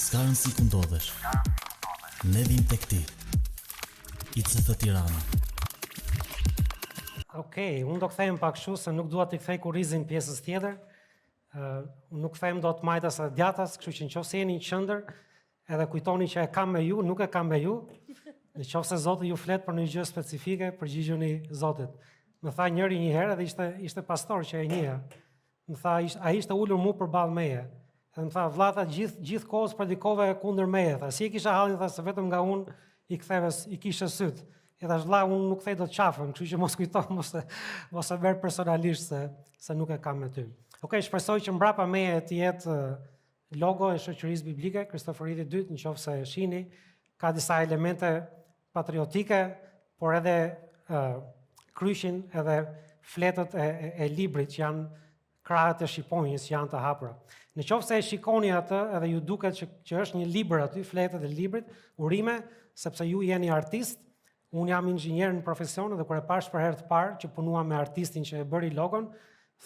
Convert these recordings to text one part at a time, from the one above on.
S'ka rëndësi ku ndodhesh. Ne vim tek ti. ICT Tirana. Okej, unë do kthehem pak kështu se nuk dua t'i kthej kurrizin pjesës tjetër. Nuk kthehem dot majtas e djathtas, kështu që nëse jeni në qendër, edhe kujtoni që e kam me ju, nuk e kam me ju. Nëse Zoti ju flet për një gjë specifike, përgjigjuni Zotit. Më tha njëri një herë dhe ishte pastor që e njeh. Më tha ai ishte ulur mu përballë meje. Dhe më tha vllata gjithë kohës predikove kundër meje. Tha si e kisha hallin, tha se vetëm nga unë i kishe syt. E thash vlla, unë nuk thej dot qafën, kështu që mos kujto, mos e merr personalisht se nuk e kam me ty. Okej, shpresoj që mbrapa meje të jetë logo e shoqërisë biblike, Kristoforiti 2, nëse e shihni, ka disa elemente patriotike, por edhe kryqin edhe fletët e librit që janë krahët e shqiponjës që janë të hapura. Nëse e shikoni atë edhe ju duket që është një libër aty, fletët e librit, urime, sepse ju jeni artist, unë jam inxhinier në profesion dhe kur e pash për herë të parë që punuam me artistin që e bëri logon,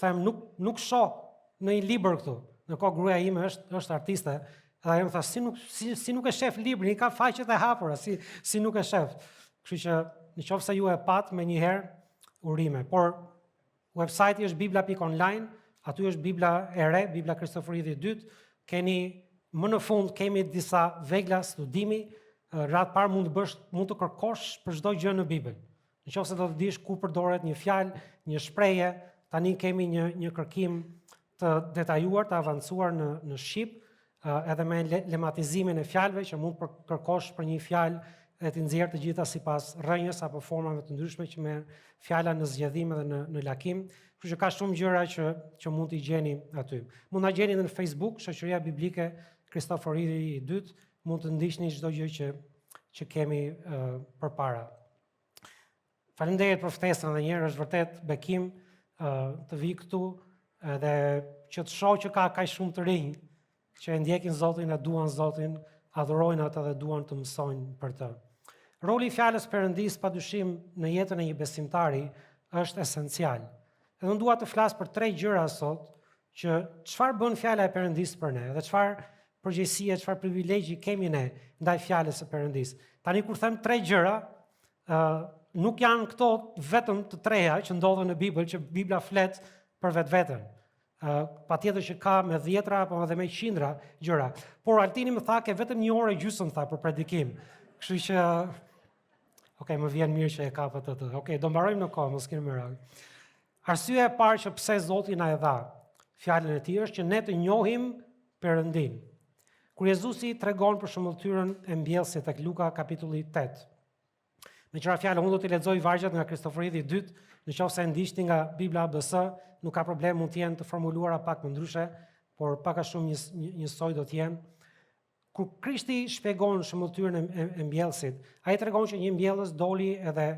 them nuk shoh në një libër këtu. Në kohë gruaja ime është artiste, edhe ajo më tha si nuk e shef librin, i ka faqet e hapura, si nuk e shef. Kështu që nëse ju e pat me një herë, urime. Por website-i është bibla.online, aty është Bibla e re, Bibla Kristoforiti 2, më në fund kemi disa vegla studimi, ratë parë mund të kërkosh për çdo gjë në Bibël. Nëse do të dish ku përdoret një fjalë, një shprehje, tani kemi një kërkim të detajuar, të avancuar në shqip, edhe me lematizimin e fjalëve që mund të kërkosh për një fjalë dhe të nxjerrë të gjitha sipas rrënjës apo formave të ndryshme që merr fjala në zgjedhim edhe në lakim. Kështu që ka shumë gjëra që mund t'i gjeni aty. Mund ta gjeni edhe në Facebook, Shoqëria Biblike Kristoforiti 2, mund të ndiqni çdo gjë që kemi përpara. Faleminderit për ftesën edhe një herë, është vërtet bekim të vi këtu edhe që të shoh që ka kaq shumë të rinj që e ndjekin Zotin, e duan Zotin, adhurojnë atë dhe duan të mësojnë për të. Roli i fjalës Perëndis padyshim në jetën e një besimtari është esencial. Edhe unë dua të flas për 3 gjëra sot, që çfarë bën fjala e Perëndis për ne dhe çfarë përgjegjësie, çfarë privilegji kemi ne ndaj fjalës së Perëndis. Tani kur them 3 gjëra, nuk janë këto vetëm të treja që ndodhen në Bibël, që Bibla flet për vetveten. Patjetër që ka me 10 apo edhe me qindra gjëra. Por Altini më tha ke vetëm 1 orë e gjysmë tha për predikim. Kështu që okej, më vjen mirë që e kap atë. Okej, do mbarojmë në kohë, mos keni merak. Arsyeja e parë që pse Zoti na e dha fjalën e tij është që ne të njohim Perëndin. Kur Jezusi tregon për shëmbulltyrën e mbjellësit tek Luka kapitulli 8. Me qëra fjalë, unë do t'i lexoj vargjet nga Kristoforiti 2, nëse e ndiqni nga Bibla ABS, nuk ka problem, mund të jenë të formuluara pak më ndryshe, por pak a shumë njësoj do të jenë. Kur Krishti shpjegon shëmbulltyrën e mbjellësit, ai tregon që një mbjellës doli edhe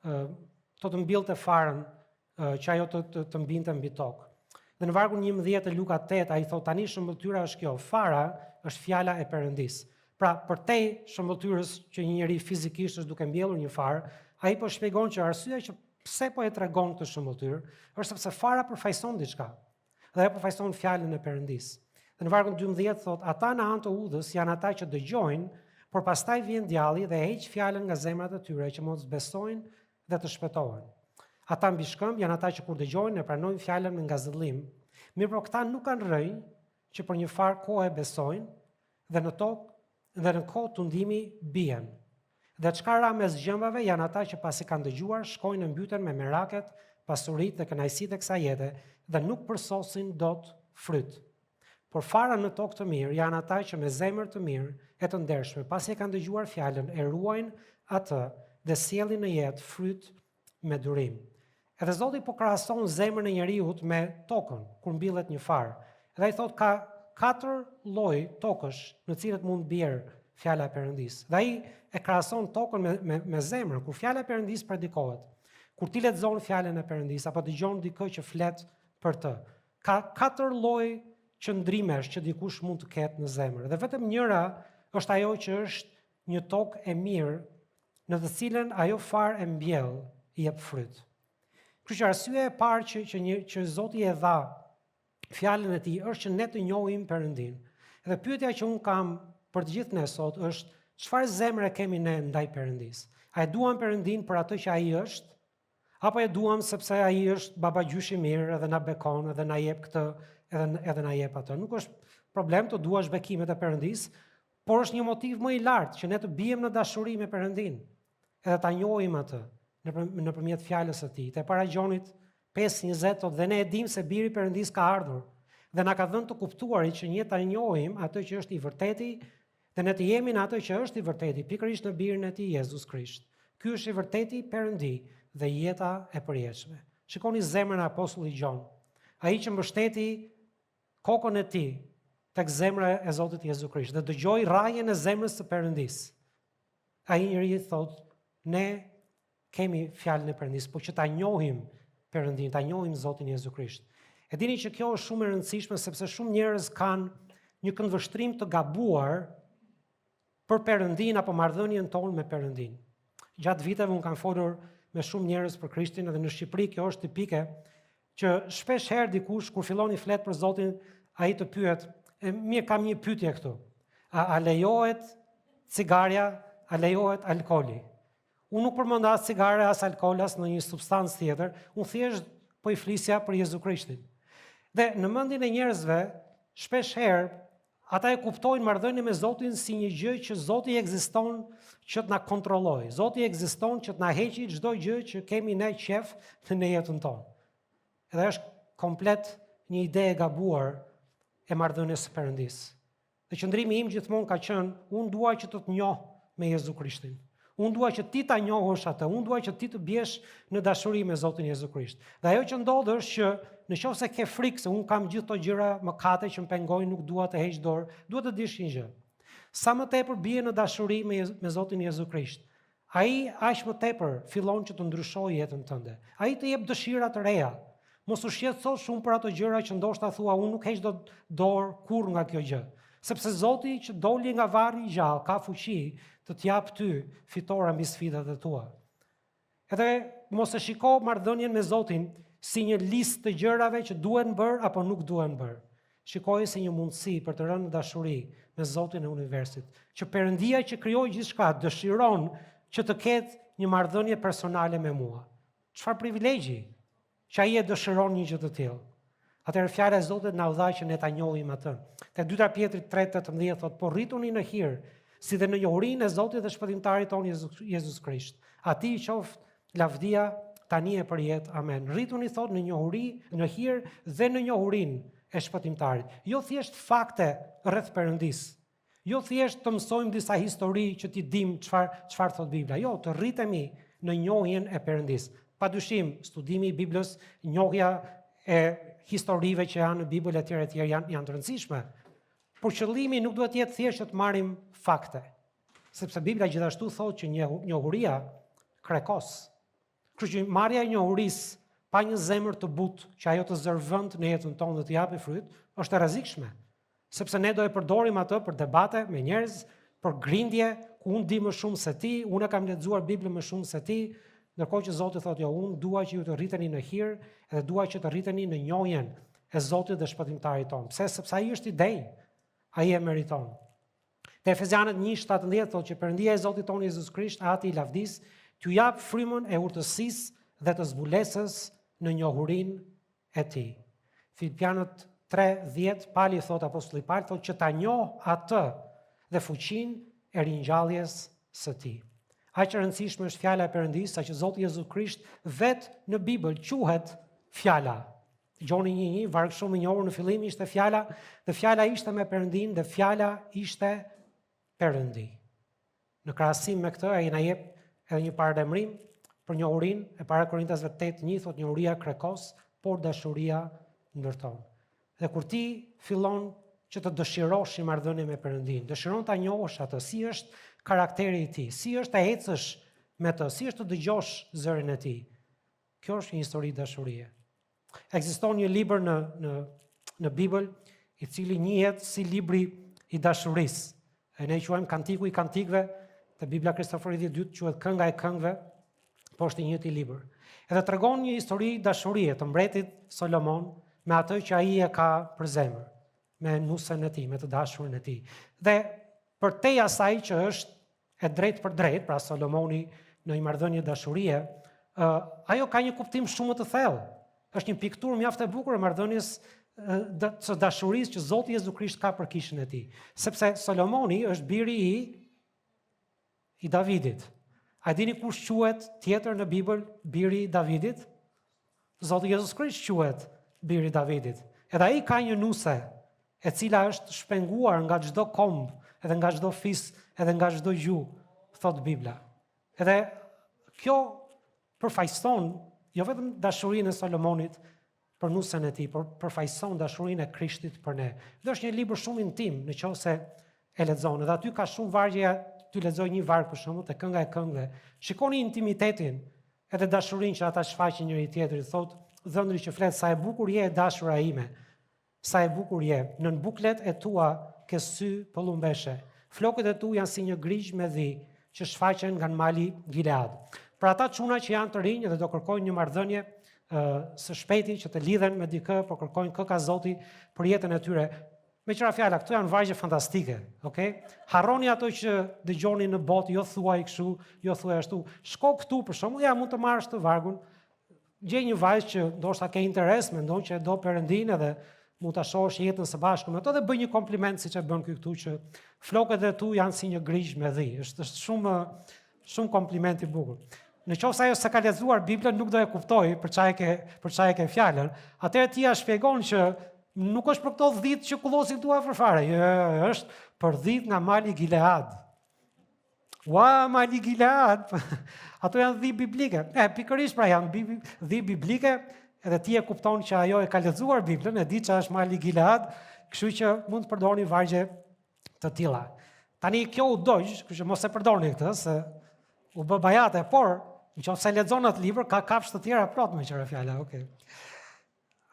të mbillte farën që ajo të mbinte mbi tokë. Dhe në vargun 11 të Luka 8, ai thot tani shëmbulltyra është kjo, fara është fjala e Perëndis. Pra, përtej shëmbulltyrës që një njeri fizikisht është duke mbjellur një farë, ai po shpjegon që arsyeja që pse po e tregon këtë shëmbulltyrë është sepse fara përfaqëson diçka. Dhe ajo përfaqëson fjalën e Perëndis. Dhe në vargun 12 thot, ata në anë të udhës janë ata që dëgjojnë, por pastaj vjen djalli dhe heq fjalën nga zemrat e tyre që mos besojnë dhe të shpëtohen. Ata mbi shkëmb janë ata që kur dëgjojnë e pranojnë fjalën me ngazëllim, mirëpo këta nuk kanë rrënjë që për një farë kohë besojnë dhe në tokë dhe në kohë tundimi bien. Dhe çka ra mes gjembave janë ata që pasi kanë dëgjuar shkojnë në mbyten me meraket, pasuritë dhe kënaqësitë e kësaj jete dhe nuk përsosin dot fryt. Por fara në tokë të mirë janë ata që me zemër të mirë e të ndershme, pasi e kanë dëgjuar fjalën, e ruajnë atë dhe sjellin në jetë fryt me durim. Edhe Zoti po krahason zemrën e njeriut me tokën kur mbillet një farë. Dhe ai thotë ka 4 lloj tokësh në cilët mund bjerë fjala e Perëndis. Dhe ai e krahason tokën me zemrën, kur fjala e Perëndis predikohet. Kur ti lexon fjalën e Perëndis apo dëgjon dikë që flet për të. Ka 4 lloj qëndrimesh që dikush mund të ketë në zemër. Dhe vetëm njëra është ajo që është një tokë e mirë, në të cilën ajo farë e mbjell i jep fryt. Kështu që arsyeja e parë që Zoti e dha fjalën e tij është që ne të njohim Perëndin. Dhe pyetja që un kam për të gjithë ne sot është çfarë zemre kemi ne ndaj Perëndis. A e duam Perëndin për atë që ai është, apo e duam sepse ai është baba gjysh i mirë edhe na bekon edhe na jep këtë edhe na jep atë. Nuk është problem të duash bekimet e Perëndis, por është një motiv më i lartë që ne të bijem në dashuri me Perëndin, edhe ta njohim atë nëpërmjet fjalës së tij. Te para Gjonit 5:20 thotë dhe ne e dimë se biri i Perëndis ka ardhur dhe na ka dhënë të kuptuarit që ne ta njohim atë që është i vërteti dhe ne të jemi në atë që është i vërteti, pikërisht në birin e tij Jezus Krisht. Ky është i vërteti Perëndi dhe jeta e përjetshme. Shikoni zemrën e apostullit Gjon. Ai që mbështeti kokën e tij tek zemra e Zotit Jezu Krisht dhe dëgjoi rrajën e zemrës së Perëndis. Ai njeriu thotë, ne kemi fjalën e Perëndis, por që ta njohim Perëndin, ta njohim Zotin Jezu Krisht. E dini që kjo është shumë e rëndësishme sepse shumë njerëz kanë një këndvështrim të gabuar për Perëndin apo marrëdhënien tonë me Perëndin. Gjatë viteve unë kam folur me shumë njerëz për Krishtin edhe në Shqipëri kjo është tipike që shpesh herë dikush kur fillon i flet për Zotin, ai të pyet, mirë kam një pyetje këtu. A lejohet cigarja, a lejohet alkooli? Unë nuk përmend as cigare, as alkool, as në një substancë tjetër, unë thjesht po i flisja për Jezu Krishtin. Dhe në mendjen e njerëzve, shpesh herë ata e kuptojnë marrëdhënien me Zotin si një gjë që Zoti ekziston që të na kontrollojë. Zoti ekziston që të na heqë çdo gjë që kemi ne qef në jetën tonë. Edhe është komplet një ide e gabuar e marrëdhënies së Perëndis. Dhe qëndrimi im gjithmonë ka qenë, unë dua që të njoh me Jezu Krishtin. Unë dua që ti ta njohësh atë, unë dua që ti të bjesh në dashuri me Zotin Jezu Krisht. Dhe ajo që ndodh është që nëse ke frikë se unë kam gjithë ato gjëra mëkate që më pengojnë, nuk dua të heq dorë, dua të dish një gjë. Sa më tepër bie në dashuri me Zotin Jezu Krisht, ai aq më tepër fillon që të ndryshojë jetën tënde. Ai të jep dëshira të reja. Mos u shqetëso shumë për ato gjëra që ndoshta thua unë nuk heq dot dorë kurrë nga kjo gjë. Sepse Zoti që doli nga varri i gjallë ka fuqi të t'jap ty fitore mbi sfidat e tua. Edhe mos e shiko marrëdhënien me Zotin si një listë të gjërave që duhen bërë apo nuk duhen bërë. Shikoje si një mundësi për të rënë në dashuri me Zotin e universit, që Perëndia që krijoi gjithçka dëshiron që të ketë një marrëdhënie personale me mua. Çfarë privilegji që ai e dëshiron një gjë të tillë. Atëherë fjala e Zotit na udhëzon që ne ta njohim atë. Te 2 Pjetrit 3:18 thotë, por rrituni në hir, si dhe në njohurinë e Zotit dhe shpëtimtarit tonë Jezus Krisht. Atij i qoftë lavdia tani e përjet. Amen. Rrituni thotë në njohuri, në hir dhe në njohurinë e shpëtimtarit. Jo thjesht fakte rreth Perëndis. Jo thjesht të mësojmë disa histori që ti dim çfarë thot Bibla. Jo, të rritemi në njohjen e Perëndis. Padyshim, studimi i Biblës, njohja e historive që janë në Bibël e tjera janë të rëndësishme. Por qëllimi nuk duhet jetë thjesht të marrim fakte, sepse Bibla gjithashtu thotë që njohuria krekos. Kështu që marrja e njohurisë pa një zemër të butë që ajo të zërvend në jetën tonë dhe të japë fryt, është e rrezikshme. Sepse ne do e përdorim atë për debate me njerëz, për grindje, ku unë di më shumë se ti, unë kam lexuar Biblën më shumë se ti, ndërkohë që Zoti thotë jo, unë dua që ju të rriteni në hir dhe dua që të rriteni në njohjen e Zotit dhe shpëtimtarit tonë. Pse? Sepse ai është i denj. Ai e meriton. Te Efesianët 1:17 thotë që Perëndia e Zotit tonë Jezus Krisht, Ati i lavdis, t'ju jap frymën e urtësisë dhe të zbulesës në njohurinë e tij. Filipianët 3:10 Pali thotë, apostulli Pali thotë që ta njoh atë dhe fuqinë e ringjalljes së tij. Aq e rëndësishme është fjala e Perëndisë, sa që Zoti Jezu Krisht vetë në Bibël quhet fjala. Gjoni 1:1, varg shumë i njohur në fillim ishte fjala, dhe fjala ishte me Perëndin, dhe fjala ishte Perëndi. Në krahasim me këtë, ai na jep edhe një paralajmërim për njohurinë e para Korintasve 8:1 thotë njohuria krekos, por dashuria ndërton. Dhe kur ti fillon që të dëshirosh një marrëdhënie me Perëndin, dëshiron ta njohësh atë, si është karakteri i tij, si është të ecësh me të, si është të dëgjosh zërin e tij. Kjo është një histori dashurie. Ekziston një libër në Bibël, i cili njihet si libri i dashurisë. E ne quajmë Kantiku i Kantikëve, te Bibla Kristoforit i dytë quhet Kënga e Këngëve, po është i njëjti libër. Edhe tregon një histori dashurie të mbretit Solomon me atë që ai e ka për zemër, me nusën e tij, me të dashurin e tij. Dhe për te asaj që është e drejt për drejt, pra Solomoni në një marrëdhënie dashurie, ajo ka një kuptim shumë të thellë. Është një pikturë mjaft e bukur e marrëdhënies së dashurisë që Zoti Jezu Krisht ka për kishën e tij. Sepse Solomoni është biri i Davidit. A dini kush quhet tjetër në Bibël biri i Davidit? Zoti Jezus Krisht quhet biri i Davidit. Edhe ai ka një nuse e cila është shpenguar nga çdo komb, edhe nga çdo fis, edhe nga çdo gjuhë, thot Bibla. Edhe kjo përfaqëson jo vetëm dashurinë e Solomonit për nusen e tij, por përfaqëson dashurinë e Krishtit për ne. Dhe është një libër shumë intim, nëse e lexon. Dhe aty ka shumë vargje, ty lexoj një varg për shembull te Kënga e Këngëve. Shikoni intimitetin edhe dashurinë që ata shfaqin njëri tjetrit. Thotë dhëndri që flet, sa e bukur je dashura ime. Sa e bukur je, nën buklet e tua ke sy pëllumbeshe. Flokët e tu janë si një grigj me dhi që shfaqen nga mali Gilead. Për ata çuna që janë të rinj dhe do kërkojnë një marrëdhënie së shpejti që të lidhen me dikë, por kërkojnë kë ka Zoti për jetën e tyre. Me qëra fjala, këto janë vargje fantastike, okay? Harroni ato që dëgjoni në botë, jo thuaj kështu, jo thuaj ashtu. Shko këtu për shkakun, ja mund të marrësh të vargun. Gjej një vajzë që ndoshta ke interes, mendon që e do Perëndin edhe mund ta shohësh jetën së bashku me ato dhe bëj një kompliment siç e bën këtu që flokët e tu janë si një grigj me dhi. Është shumë kompliment i bukur. Në qoftë ajo se ka lexuar Biblën nuk do e kuptoj për çfarë ke fjalën, atëherë ti ja shpjegon që nuk është për këto 10 që kullosin tu afër fare, është për 10 nga mali Gilead. Ua, mali Gilead, ato janë dhi biblike. Pikërisht pra janë dhi biblike, edhe ti e kupton që ajo e ka lexuar Biblën, e di që është mali Gilead, kështu që mund të përdorni vargje të tilla. Tani kjo u dojgjë, kështu që mos e përdorni këtë, se u bë bajate, por nëse lexon atë libër ka kafshë të tjera plot me qëra fjala, okay.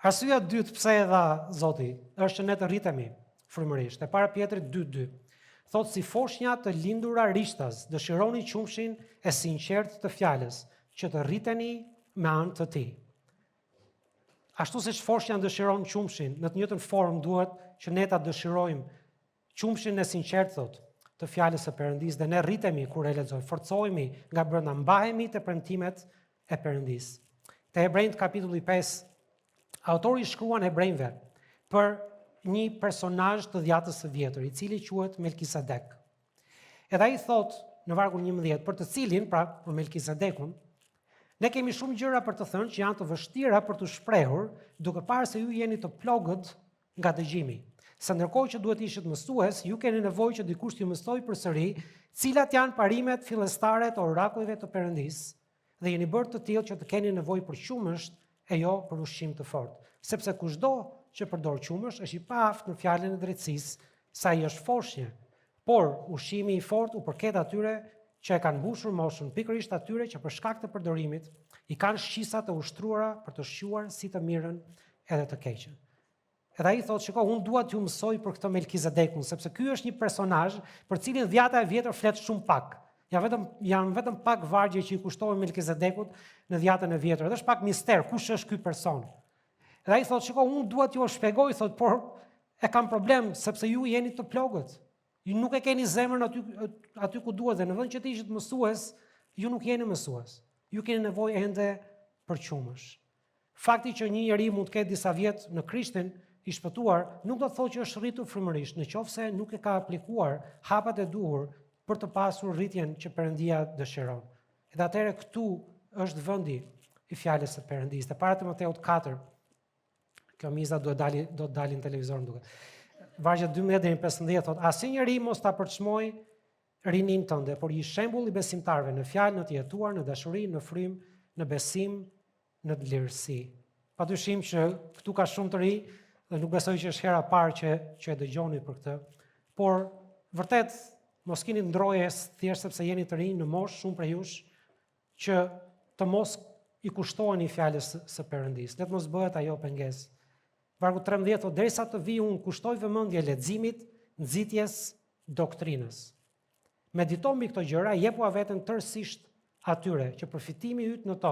Arsyeja e dytë pse e dha Zoti është që ne të rritemi frymërisht. E para Pjetrit 2:2. Thotë si foshnja të lindura rishtas, dëshironi qumshin e sinqert të fjalës, që të rriteni me anë të tij. Ashtu siç foshnja dëshiron qumshin, në të njëjtën formë duhet që ne ta dëshirojmë qumshin e sinqert thotë të fjalës së Perëndisë dhe ne rritemi kur e lexojmë, forcohemi nga brenda, mbahemi te premtimet e Perëndisë. Te Hebrejt kapitulli 5, autori shkruan Hebrejve për një personazh të dhjatës së vjetër, i cili quhet Melkisedek. Edhe ai thot në vargun 11, për të cilin, pra për Melkisedekun, ne kemi shumë gjëra për të thënë që janë të vështira për të shprehur, duke parë se ju jeni të plogët nga dëgjimi. Se ndërkohë që duhet ishit mësues, ju keni nevojë që dikush t'ju mësoj përsëri cilat janë parimet fillestare të orakujve të Perëndisë, dhe jeni bërë të tillë që të keni nevojë për qumësht e jo për ushqim të fortë. Sepse kushdo që përdor qumësht është i paaft në fjalën e drejtësisë, sa i është foshnjë. Por ushqimi i fortë u përket atyre që e kanë mbushur moshën, pikërisht atyre që për shkak të përdorimit i kanë shqisa të ushtruara për të shquar si të mirën edhe të keqen. Edhe ai thotë, shiko, unë dua t'ju mësoj për këtë Melkisedekun, sepse ky është një personazh për cilin dhjata e vjetër flet shumë pak. Janë vetëm pak vargje që i kushtohen Melkisedekut në dhjatën e vjetër. Dhe është pak mister, kush është ky person? Edhe ai thotë, shiko, unë dua t'ju shpjegoj, thotë, por e kam problem sepse ju jeni të plogët. Ju nuk e keni zemrën aty ku duhet dhe në vend që të ishit mësues, ju nuk jeni mësues. Ju keni nevojë ende për qumësh. Fakti që një njeri mund të ketë disa vjet në Krishtin i shpëtuar, nuk do të thotë që është rritur frymërisht, nëse nuk e ka aplikuar hapat e duhur për të pasur rritjen që Perëndia dëshiron. Edhe atëherë këtu është vendi i fjalës së Perëndisë. Te para Timoteut 4. Kjo miza do të dalin në televizor më duket. Vargje 12 deri në 15 thotë: Asnjë njeri mos ta përçmoj rinin tënde, por i shembull i besimtarëve në fjalë, në të jetuar, në dashuri, në frym, në besim, në lirësi. Padyshim që këtu ka shumë të ri dhe nuk besoj që është hera parë që e dëgjoni për këtë, por vërtet mos keni ndroje thjesht sepse jeni të rinj në moshë, shumë prej jush, që të mos i kushtoheni fjalës së Perëndisë. Le të mos bëhet ajo pengesë. Vargu 13 thotë: derisa të vi unë kushtoj vëmendje leximit, nxitjes, doktrinës. Medito mbi këto gjëra, jepu veten tërësisht atyre që përfitimi yt në to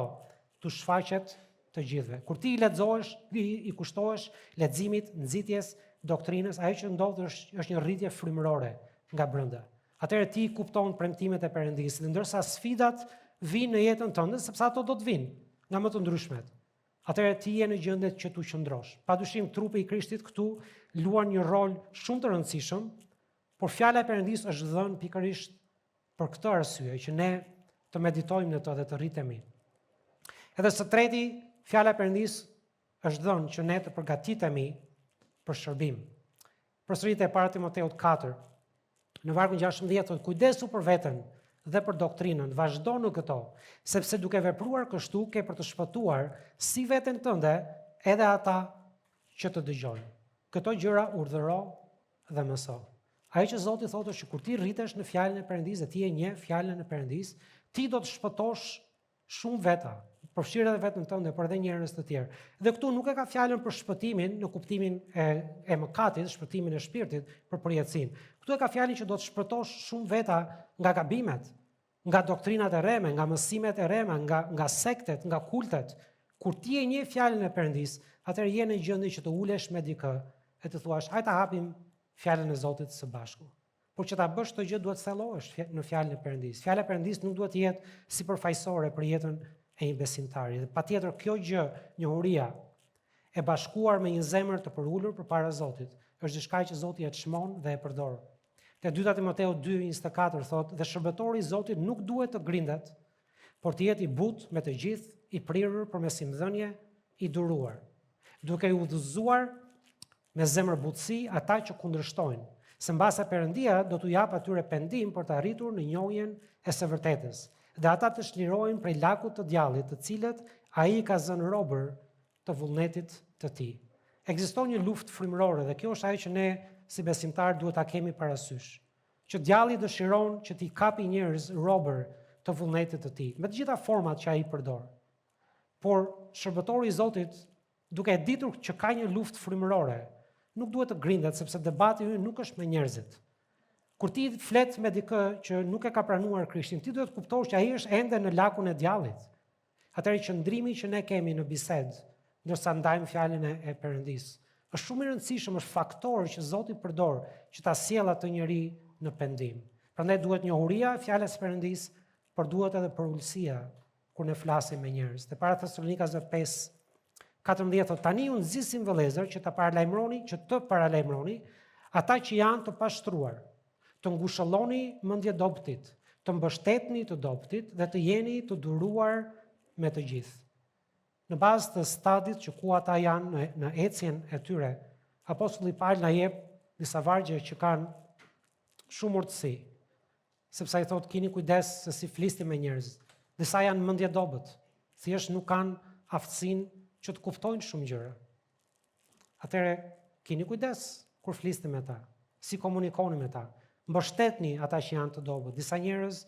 të shfaqet të gjithëve. Kur ti i lexohesh, i kushtohesh leximit, nxitjes, doktrinës, ajo që ndodh është një rritje frymërore nga brenda. Atëherë ti kupton premtimet e Perëndisë, ndërsa sfidat vinë në jetën tënde sepse ato do të vinë nga më të ndryshmet. Atëherë ti je në gjendje që tu qëndrosh. Padyshim trupi i Krishtit këtu luan një rol shumë të rëndësishëm, por fjala e Perëndisë është dhënë pikërisht për këtë arsye që ne të meditojmë në të dhe të rritemi. Edhe së treti, fjala e Perëndisë është dhënë që ne të përgatitemi për shërbim. Përsëritje e parë Timoteut 4, në vargun 16 thotë, kujdesu për veten dhe për doktrinën, vazhdo në këto, sepse duke vepruar kështu ke për të shpëtuar si veten tënde edhe ata që të dëgjojnë. Këto gjëra urdhëro dhe mëso. Ajo që Zoti thotë është që kur ti rritesh në fjalën e Perëndisë, ti e njeh fjalën e Perëndisë, ti do të shpëtosh shumë veta, përfshirë edhe vetën tënde, por edhe njerëz të tjerë. Dhe këtu nuk e ka fjalën për shpëtimin në kuptimin e mëkatit, shpëtimin e shpirtit, për përjetësinë. Këtu e ka fjalën që do të shpëtosh shumë veta nga gabimet, nga doktrinat e rreme, nga mësimet e rreme, nga sektet, nga kultet. Kur ti e njeh fjalën e Perëndisë, atëherë je në gjendje që të ulesh me dikë e të thuash, hajde ta hapim fjalën e Zotit së bashku. Por që ta bësh këtë gjë duhet të thellohesh në fjalën e Perëndisë. Fjala e Perëndisë nuk duhet të jetë sipërfaqësore për jetën e një besimtari. Dhe patjetër kjo gjë, njohuria e bashkuar me një zemër të përulur përpara Zotit, është diçka që Zoti e çmon dhe e përdor. Te 2 Timoteu 2:24 thotë, dhe shërbëtori i Zotit nuk duhet të grindet, por të jetë i butë me të gjithë, i prirur për mesimdhënie, i duruar, duke i udhëzuar me zemër butësi ata që kundërshtojnë, se mbase Perëndia do t'u jap atyre pendim për të arritur në njohjen e së vërtetës, dhe ata të shlirojnë prej lakut të djallit, të cilët ai ka zënë robër të vullnetit të tij. Ekziston një luftë frymërore dhe kjo është ajo që ne si besimtar duhet ta kemi parasysh. Që djalli dëshiron që t'i kapi njerëz robër të vullnetit të tij, me të gjitha format që ai përdor. Por shërbëtori i Zotit, duke ditur që ka një luftë frymërore, nuk duhet të grindet sepse debati ynë nuk është me njerëzit. Kur ti flet me dikë që nuk e ka pranuar Krishtin, ti duhet të kuptosh që ai është ende në lakun e djallit. Atëherë qëndrimi që ne kemi në bisedë, ndërsa ndajmë fjalën e Perëndisë, është shumë i rëndësishëm, është faktor që Zoti përdor që ta sjellë atë njeri në pendim. Prandaj duhet njohuria e fjalës së Perëndisë, por duhet edhe përulësia kur ne flasim me njerëz. Te para Thessalonikasve 5:14 thotë, tani unë nxisim vëllezër që të paralajmëroni ata që janë të pashtruar, të ngushëlloni mendje dobtit, të mbështetni të dobtit dhe të jeni të duruar me të gjithë. Në bazë të stadit që ku ata janë në ecjen e tyre, Apostulli Paul na jep disa vargje që kanë shumë urtësi, sepse ai thotë keni kujdes se si flisni me njerëz. Disa janë mendje dobët, thjesht nuk kanë aftësinë që të kuptojnë shumë gjëra. Atëherë keni kujdes kur flisni me ta, si komunikoni me ta. Mbështetni ata që janë të dobët. Disa njerëz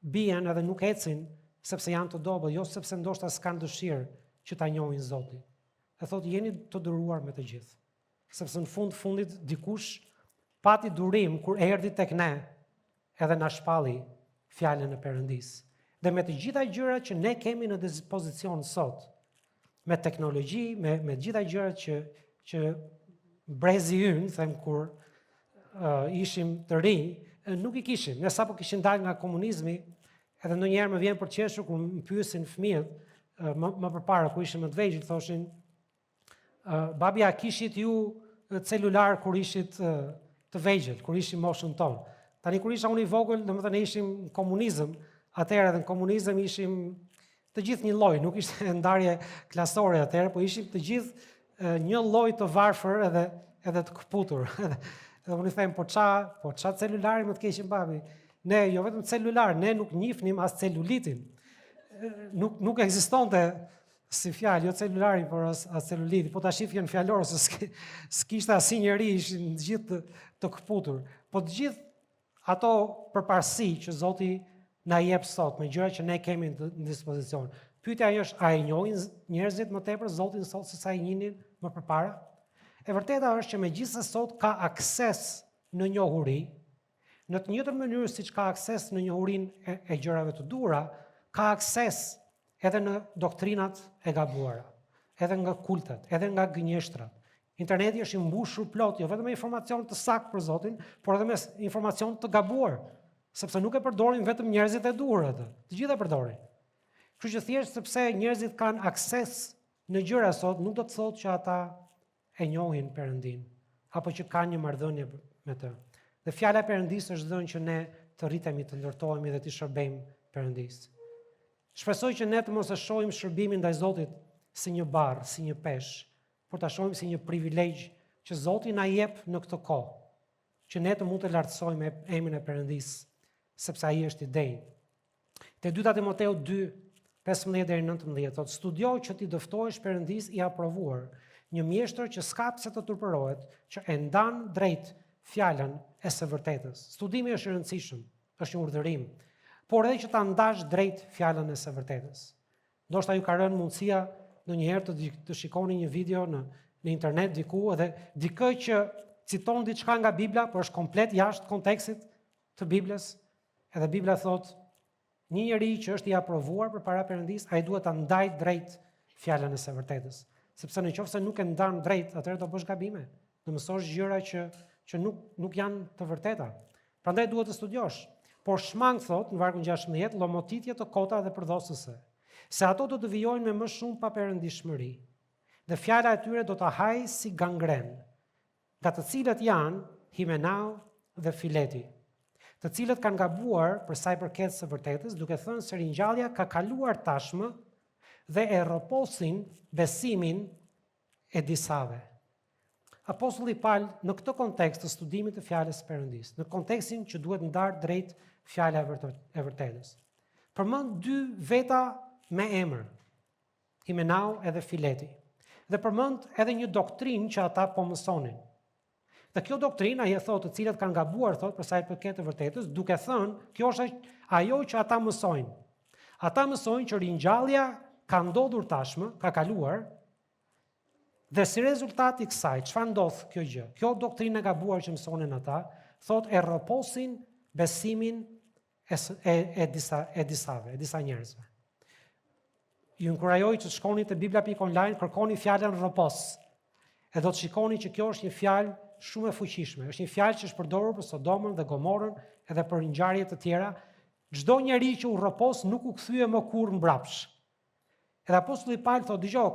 bien edhe nuk ecin sepse janë të dobët, jo sepse ndoshta s'kan dëshirë që ta njohin Zotin. E thotë jeni të duruar me të gjithë. Sepse në fundit dikush pati durim kur erdhi tek ne edhe na shpalli fjalën e Perëndisë. Dhe me të gjitha gjërat që ne kemi në dispozicion sot, me teknologji, me gjitha gjërat që brezi ynë, them kur ishim të rinj, nuk i kishim. Ne sapo kishin dalë nga komunizmi, edhe ndonjëherë më vjen për qeshur kur më pyesin fëmijët, më përpara kur ishim më të vegjël, thoshin babi, a kishit ju celular kur ishit të vegjël, kur ishim moshën tonë. Tani kur isha unë i vogël, domethënë ishim në komunizëm, atëherë edhe në komunizëm ishim të gjithë një lloj, nuk ishte ndarje klasore atëherë, po ishim të gjithë një lloj të varfër edhe të kputur. Edhe unë i them, po ça celulari më të keqim babi? Ne jo vetëm celular, ne nuk njihnim as celulitin. Nuk ekzistonte si fjalë, jo celulari, por as celuliti. Po ta shifjen fjalor se s'kishte asnjë njeri, ishin të gjithë të kputur. Po të gjithë ato përparësi që Zoti na jep sot me gjërat që ne kemi në dispozicion. Pyetja është, a e njohin njerëzit më tepër Zotin sot se sa i njihnin më përpara? E vërteta është që megjithëse sot ka akses në njohuri, në të njëjtën mënyrë siç ka akses në njohurinë e gjërave të duhura, ka akses edhe në doktrinat e gabuara, edhe nga kultet, edhe nga gënjeshtrat. Interneti është i mbushur plot, jo vetëm me informacion të saktë për Zotin, por edhe me informacion të gabuar, sepse nuk e përdorin vetëm njerëzit e duhur atë. Të gjithë e përdorin. Kështu që thjesht sepse njerëzit kanë akses në gjëra sot, nuk do të thotë që ata e njohin Perëndin, apo që kanë një marrëdhënie me të. Dhe fjala e Perëndisë është dhënë që ne të rritemi, të ndërtohemi dhe të shërbejmë Perëndisë. Shpresoj që ne të mos e shohim shërbimin ndaj Zotit si një barr, si një peshë, por ta shohim si një privilegj që Zoti na jep në këtë kohë, që ne të mund të lartësojmë emrin e Perëndisë, sepse ai është i denj. Te 2 Timoteu 2:15 deri 19 thotë: "Studioj që ti dëftohesh Perëndisë i aprovuar, një mjeshtër që s'ka pse të turpërohet, që e ndan drejt fjalën e së vërtetës." Studimi është i rëndësishëm, është një urdhërim, por edhe që ta ndash drejt fjalën e së vërtetës. Ndoshta ju ka rënë mundësia ndonjëherë të shikoni një video në internet diku edhe dikë që citon diçka nga Bibla, por është komplet jashtë kontekstit të Biblës, edhe Bibla thotë një njeri që është i aprovuar përpara Perëndisë, ai duhet ta ndajë drejt fjalën e së vërtetës, sepse nëse nuk e ndan drejt, atëherë do bësh gabime, do mësosh gjëra që nuk janë të vërteta. Prandaj duhet të studiosh. Por shmang thot në vargun 16, lomotitje të kota dhe përdhosëse, se ato do të vijojnë me më shumë paperëndishmëri, dhe fjala e tyre do të hajë si gangren, nga të cilët janë Himenau dhe Fileti, të cilët kanë gabuar për sa i përket së vërtetës, duke thënë se ringjallja ka kaluar tashmë dhe e rroposin besimin e disave. Apostulli Paul në këtë kontekst të studimit të fjalës së Perëndisë, në kontekstin që duhet ndarë drejt fjala e vërtetës, përmend 2 veta me emër, Himenau edhe Fileti, dhe përmend edhe një doktrinë që ata po mësonin. Dhe kjo doktrinë ai e thotë të cilët kanë gabuar thotë për sa i përket të vërtetës, duke thënë kjo është ajo që ata mësojnë. Ata mësojnë që ringjallja ka ndodhur tashmë, ka kaluar, dhe si rezultat i kësaj, çfarë ndodh kjo gjë? Kjo doktrinë e gabuar që mësonin ata, thotë e rroposin besimin e disa njerëzve. Ju inkurajoj që shkoni te biblia.online, kërkoni fjalën rropos. E do të shikoni që kjo është një fjalë shumë e fuqishme. Është një fjalë që është përdorur për Sodomën dhe Gomorën edhe për ngjarje të tjera. Çdo njeri që u rropos nuk u kthye më kurrë mbrapsh. Edhe apostulli Paul thotë, dëgjoj,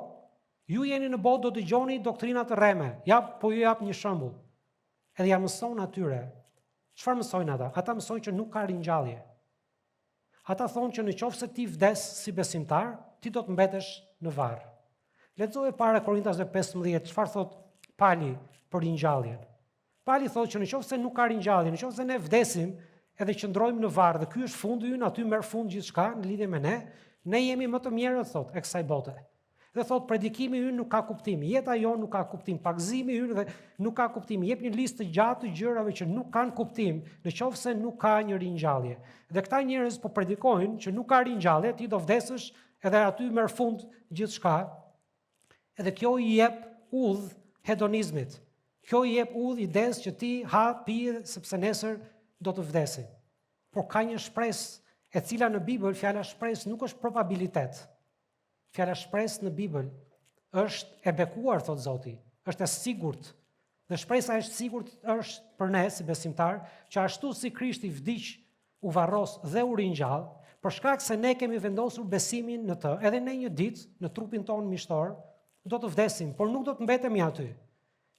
ju jeni në botë, do të dëgjoni doktrina të rreme. Po ju jap një shembull. Edhe ja mëson atyre. Çfarë mësojnë ata? Ata mësojnë që nuk ka ringjallje. Ata thonë që nëse ti vdes si besimtar, ti do të mbetesh në varr. Lexoje para Korintasve 15, çfarë thot Pali për ringjalljen. Pali thotë që nëse nuk ka ringjallje, nëse ne vdesim edhe qëndrojmë në varr dhe ky është fundi ynë, aty merr fund gjithçka në lidhje me ne jemi më të mirët thot e kësaj bote. Dhe thot predikimi ynë nuk ka kuptim, jeta jonë nuk ka kuptim, pagëzimi ynë dhe nuk ka kuptim. Jep një listë të gjatë të gjërave që nuk kanë kuptim, nëse nuk ka një ringjallje. Dhe këta njerëz po predikojnë që nuk ka ringjallje, ti do vdesësh edhe aty merr fund gjithçka. Edhe kjo i jep udhë hedonizmit. Kjo i jep udhë idesë që ti ha, pi, sepse nesër do të vdesim. Por ka një shpresë e cila në Bibël fjala shpresë nuk është probabilitet. Fjala shpresë në Bibël është e bekuar, thot Zoti, është e sigurt. Dhe shpresa është sigurt është për ne si besimtar, që ashtu si Krishti vdiq, u varros dhe u ringjall, për shkak se ne kemi vendosur besimin në të, edhe ne një ditë në trupin tonë mishtor do të vdesim, por nuk do të mbetemi aty.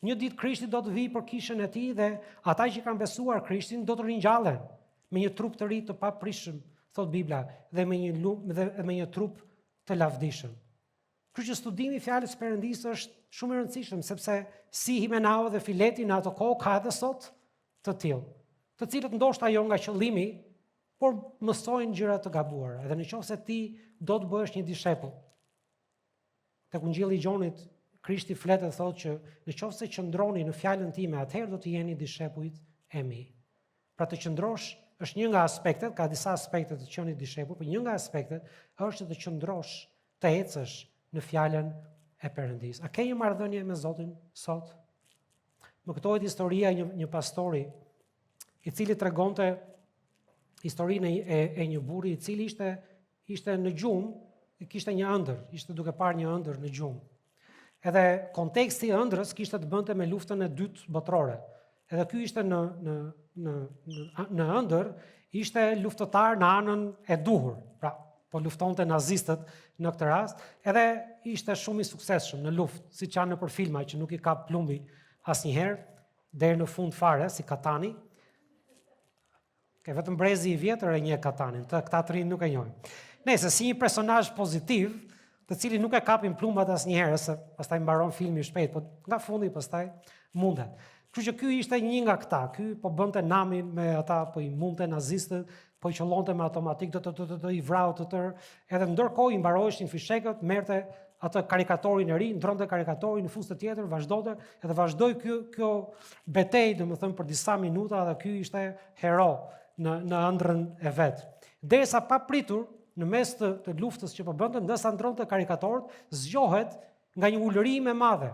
Një ditë Krishti do të vijë për kishën e tij dhe ata që kanë besuar Krishtin do të ringjallen me një trup të ri të paprishëm, thot Bibla, dhe me një trup të lavdishëm. Kështu që studimi i fjalës së Perëndisë është shumë i rëndësishëm, sepse si Himenau dhe Fileti në ato kohë ka edhe sot të tillë, të cilët ndoshta jo nga qëllimi, por mësojnë gjëra të gabuara. Edhe nëse ti do të bëhesh një dishepëll, tek Ungjilli i Gjonit, Krishti flet dhe thotë që nëse qëndroni në fjalën time, atëherë do të jeni dishepujt e mi. Pra të qëndrosh është një nga aspektet, ka disa aspekte të qenit dishepull, por një nga aspektet është të qëndrosh, të ecësh në fjalën e Perëndisë. A ke një marrëdhënie me Zotin sot? Më kujtohet historia e një pastori i cili tregonte historinë e një burri i cili ishte në gjumë, kishte një ëndër, ishte duke parë një ëndër në gjumë. Edhe konteksti i ëndrrës kishte të bënte me luftën e dytë botërore. Edhe ky ishte në ëndër, ishte luftëtar në anën e duhur. Pra, po luftonte nazistët në këtë rast, edhe ishte shumë i suksesshëm në luftë, siç janë nëpër filma që nuk i kap plumbi asnjëherë, deri në fund fare si Katani. Ke vetëm brezi i vjetër e një Katanin, këta të rinj nuk e njohin. Nëse si një personazh pozitiv, të cilin nuk e kapin plumbat asnjëherë, se pastaj mbaron filmi shpejt, po nga fundi pastaj mundet. Kështu që ky ishte një nga këta, ky po bënte namin me ata, po i mundte nazistët, po i qollonte me automatik, i vrau të tërë, edhe ndërkohë i mbaroheshin fishekët, merrte atë karikatorin e ri, ndronte karikatorin në fustë tjetër, vazhdonte, edhe vazhdoi kjo betejë, domethënë për disa minuta, dhe ky ishte hero në ëndrrën e vet. Derisa pa pritur, në mes të luftës që po bënte, ndërsa ndronte karikatorët, zgjohet nga një ulërim e madhe.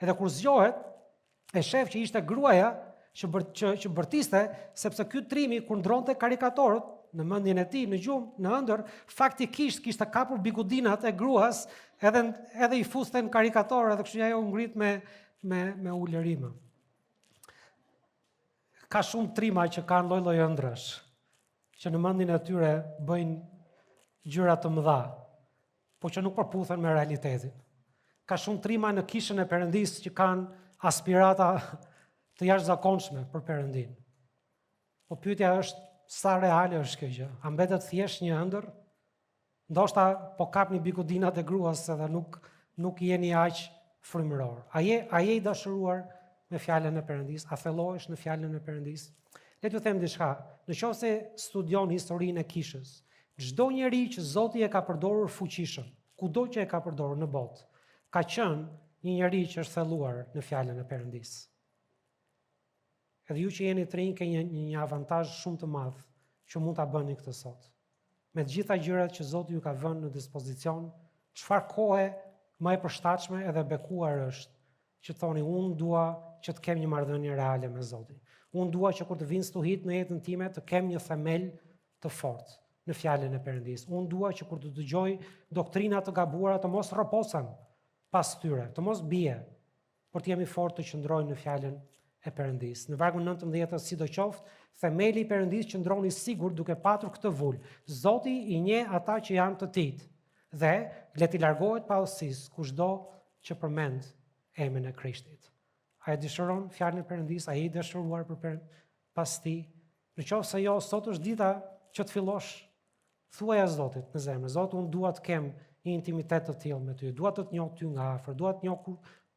Edhe kur zgjohet, e shef që ishte gruaja që bërtiste, sepse ky trimi kur ndronte karikatorët në mendjen e tij, në gjumë, në ëndër, faktikisht kishte kapur bigudinat e gruas, edhe i fusten karikatorë, edhe kështu ajo ngrit me ulërim. Ka shumë trima që kanë lloj-lloj ëndrrash, që në mendjen e tyre bëjnë gjëra të mëdha, po që nuk përputhen me realitetin. Ka shumë trima në kishën e Perëndisë që kanë aspirata të jashtëzakonshme për Perëndin. Po pyetja është, sa reale është kjo gjë? A mbetet thjesht një ëndër? Ndoshta po kapni bigudinat e gruas edhe nuk jeni aq frymëror. A je i dashuruar me fjalën e Perëndisë? A thellohesh në fjalën e Perëndisë? Le t'ju them diçka. Nëse studion historinë e kishës, çdo njeri që Zoti e ka përdorur fuqishëm, kudo që e ka përdorur në botë, ka qenë një njeri që është thelluar në fjalën e Perëndisë. Edhe ju që jeni të rinj keni një avantazh shumë të madh që mund ta bëni këtë sot. Me të gjitha gjërat që Zoti ju ka vënë në dispozicion, çfarë kohe më e përshtatshme edhe bekuar është që thoni, unë dua që të kem një marrëdhënie reale me Zotin. Unë dua që kur të vinë stuhit në jetën time të kem një themel të fortë në fjalën e Perëndisë. Unë dua që kur të dëgjoj doktrina të gabuara të mos rroposen pas tyre, të mos bie, por të jemi fort të qëndrojnë në fjalën e Perëndisë. Në vargun 19, sidoqoftë, themeli i Perëndisë qëndroni sigurt duke patur këtë vul. Zoti i njeh ata që janë të tij, dhe le t'i largohet paosisë kushdo që përmend emrin e Krishtit. A e dëshiron fjalën e Perëndisë? A je i dashuruar pas tij? Nëse jo, sot është dita që të fillosh thuaja Zotit në zemër. Zot, unë dua të kem një intimitet të tillë me ty, dua të të njoh ty nga afër, dua të njoh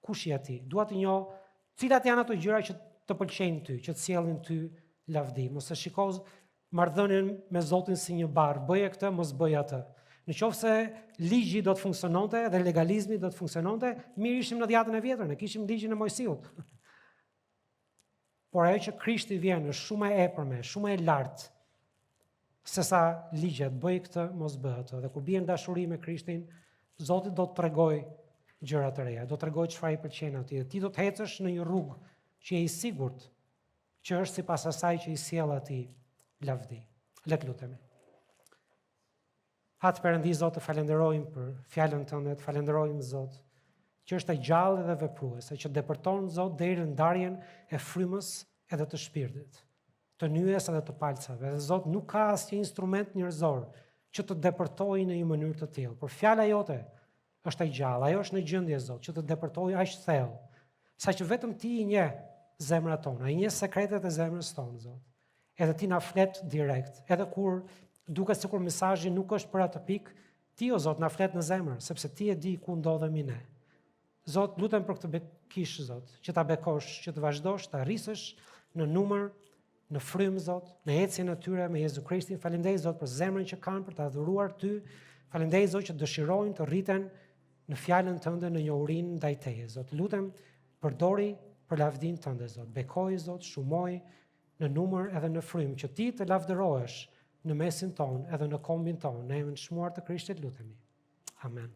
kush je ti, dua të njoh cilat janë ato gjëra që të pëlqejnë ty, që të sjellin ty lavdi. Mos e shiko marrëdhënien me Zotin si një barr, bëje këtë, mos bëj atë. Nëse ligji do të funksiononte dhe legalizmi do të funksiononte, mirë ishim në dhjetën e vjetër, ne kishim ligjin e Mojsiut. Por ajo që Krishti vjen është shumë e epërme, shumë e lartë, sesa ligjet, bëj këtë, mos bëj atë. Dhe kur bien dashuri me Krishtin, Zoti do të tregoj gjëra të reja, do të tregoj çfarë i pëlqen atij. Ti do të ecësh në një rrugë që je i sigurt që është sipas asaj që i sjell atij lavdi. Le të lutemi. Atë Perëndi, Zot, të falenderojmë për fjalën tënde, të falenderojmë, Zot, që është e gjallë dhe vepruese, që depërton, Zot, deri në ndarjen e frymës edhe të shpirtit, të nyjes edhe të palcave. Dhe Zot, nuk ka asnjë instrument njerëzor që të depërtojë në një mënyrë të tillë. Por fjala jote është e gjallë, ajo është në gjendje, Zot, që të depërtojë aq thellë, saqë vetëm ti i njeh zemrat tona, i njeh sekretet e zemrës tonë, Zot. Edhe ti na flet direkt, edhe kur duket sikur mesazhi nuk është për atë pikë, ti o Zot na flet në zemër, sepse ti e di ku ndodhemi ne. Zot, lutem për këtë kish, Zot, që ta bekosh, që të vazhdosh të arrisësh në numër, në frymë, Zot, në ecjen e tyre me Jezu Krishtin. Faleminderit, Zot, për zemrën që kanë për të adhuruar ty. Faleminderit, Zot, që dëshirojnë të rriten në fjalën tënde, në njohurinë ndaj teje. Zot, lutem, përdori për lavdinë tënde, Zot. Bekoj, Zot, shumoj në numër edhe në frymë, që ti të lavdërohesh në mesin tonë edhe në kombin tonë. Ne emrin e shmuar të Krishtit lutemi. Amen.